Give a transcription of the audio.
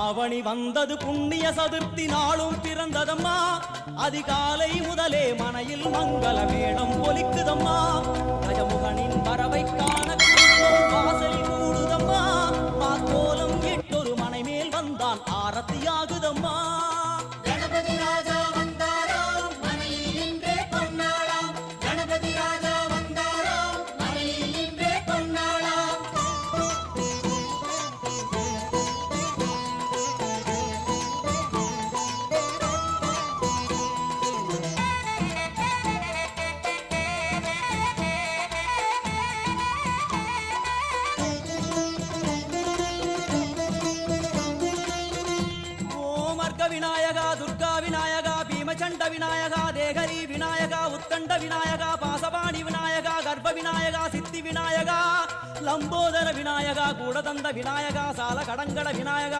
ஆவணி வந்தது புண்ணிய சதுர்த்தி நாளும் பிறந்ததம்மா அதிகாலை முதலே மனையில் மங்கள மேடம் ஒலிக்குதம்மா கஜமுகனின் வரவை காண வாசலி கூடுதம்மா மாக்கோலம் எட்டொரு மனை மேல் வந்தான் ஆரத்தியாகுதம்மா கணபதி ராஜா வந்தாராம் மனையில் இன்றே பொன்னாளாம் கணபதி ராஜா வந்தாராம் மனையில் இன்றே பொன்னாளாம் விநாயகா துர்கா விநாயகா பீமச்சண்ட விநாயகா தேகரி விநாயகா உத்கண்ட விநாயகா பாசபாணி விநாயகா கர்ப்ப விநாயகா சித்தி விநாயகா லம்போதர விநாயகா கூடதந்த விநாயகா சால கடங்கட விநாயகா